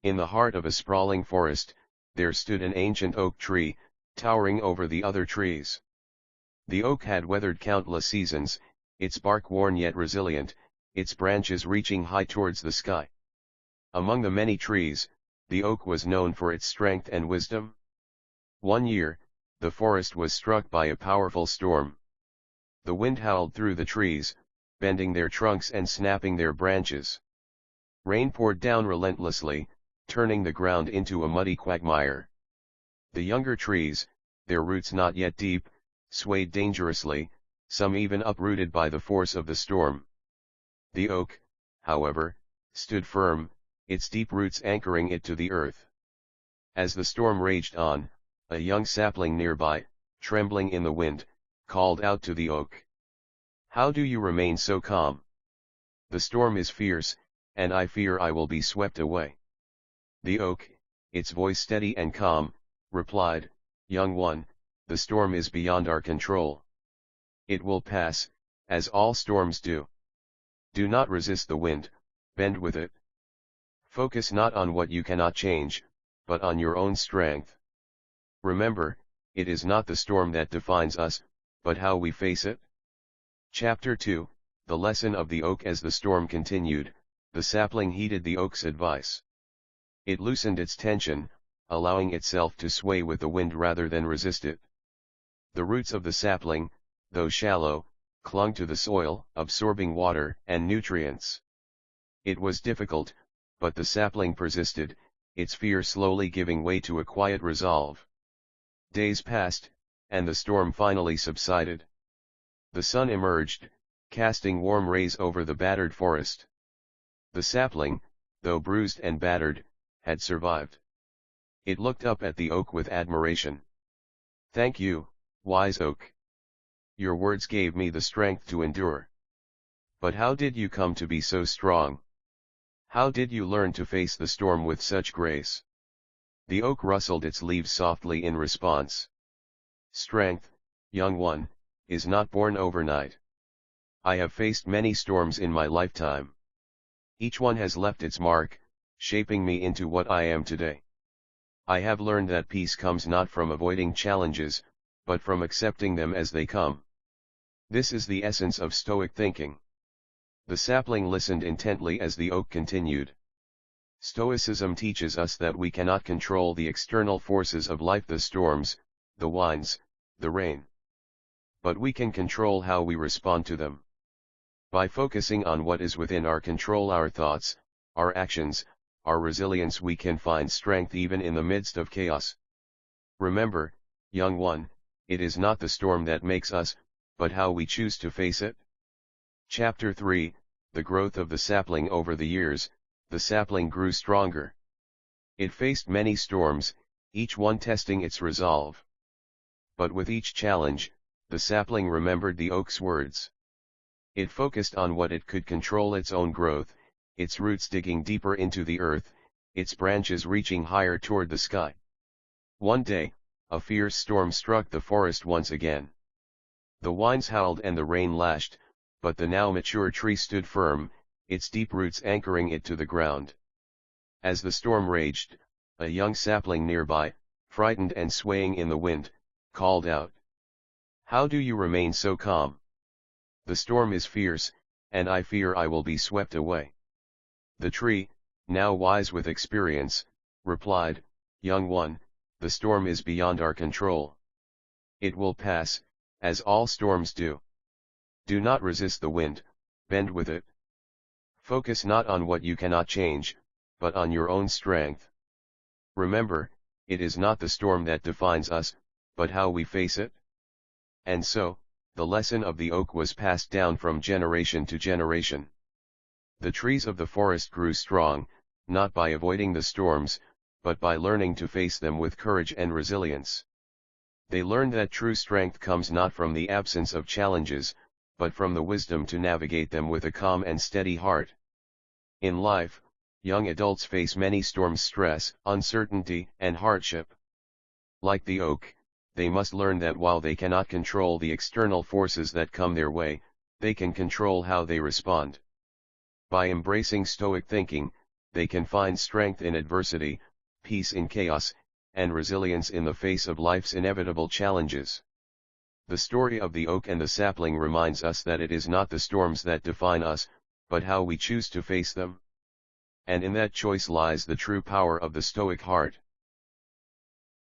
In the heart of a sprawling forest, there stood an ancient oak tree, towering over the other trees. The oak had weathered countless seasons, its bark worn yet resilient, its branches reaching high towards the sky. Among the many trees, the oak was known for its strength and wisdom. One year, the forest was struck by a powerful storm. The wind howled through the trees, bending their trunks and snapping their branches. Rain poured down relentlessly, turning the ground into a muddy quagmire. The younger trees, their roots not yet deep, swayed dangerously, some even uprooted by the force of the storm. The oak, however, stood firm, its deep roots anchoring it to the earth. As the storm raged on, a young sapling nearby, trembling in the wind, called out to the oak. "How do you remain so calm? The storm is fierce, and I fear I will be swept away." The oak, its voice steady and calm, replied, "Young one, the storm is beyond our control. It will pass, as all storms do. Do not resist the wind, bend with it. Focus not on what you cannot change, but on your own strength. Remember, it is not the storm that defines us, but how we face it." Chapter 2, The Lesson of the Oak. As the storm continued, the sapling heeded the oak's advice. It loosened its tension, allowing itself to sway with the wind rather than resist it. The roots of the sapling, though shallow, clung to the soil, absorbing water and nutrients. It was difficult, but the sapling persisted, its fear slowly giving way to a quiet resolve. Days passed, and the storm finally subsided. The sun emerged, casting warm rays over the battered forest. The sapling, though bruised and battered, had survived. It looked up at the oak with admiration. "Thank you, wise oak. Your words gave me the strength to endure. But how did you come to be so strong? How did you learn to face the storm with such grace?" The oak rustled its leaves softly in response. "Strength, young one, is not born overnight. I have faced many storms in my lifetime. Each one has left its mark, shaping me into what I am today. I have learned that peace comes not from avoiding challenges, but from accepting them as they come. This is the essence of Stoic thinking." The sapling listened intently as the oak continued. Stoicism teaches us that we cannot control the external forces of life, the storms, the winds, the rain. But we can control how we respond to them. By focusing on what is within our control, our thoughts, our actions, our resilience, we can find strength even in the midst of chaos. Remember, young one, it is not the storm that makes us, but how we choose to face it. Chapter 3, The Growth of the Sapling. Over the years, the sapling grew stronger. It faced many storms, each one testing its resolve. But with each challenge, the sapling remembered the oak's words. It focused on what it could control: its own growth, its roots digging deeper into the earth, its branches reaching higher toward the sky. One day, a fierce storm struck the forest once again. The winds howled and the rain lashed, but the now mature tree stood firm, its deep roots anchoring it to the ground. As the storm raged, a young sapling nearby, frightened and swaying in the wind, called out, "How do you remain so calm? The storm is fierce, and I fear I will be swept away." The tree, now wise with experience, replied, "Young one, the storm is beyond our control. It will pass, as all storms do. Do not resist the wind, bend with it. Focus not on what you cannot change, but on your own strength. Remember, it is not the storm that defines us, but how we face it." And so, the lesson of the oak was passed down from generation to generation. The trees of the forest grew strong, not by avoiding the storms, but by learning to face them with courage and resilience. They learned that true strength comes not from the absence of challenges, but from the wisdom to navigate them with a calm and steady heart. In life, young adults face many storms: stress, uncertainty, and hardship. Like the oak, they must learn that while they cannot control the external forces that come their way, they can control how they respond. By embracing Stoic thinking, they can find strength in adversity, peace in chaos, and resilience in the face of life's inevitable challenges. The story of the oak and the sapling reminds us that it is not the storms that define us, but how we choose to face them. And in that choice lies the true power of the Stoic heart.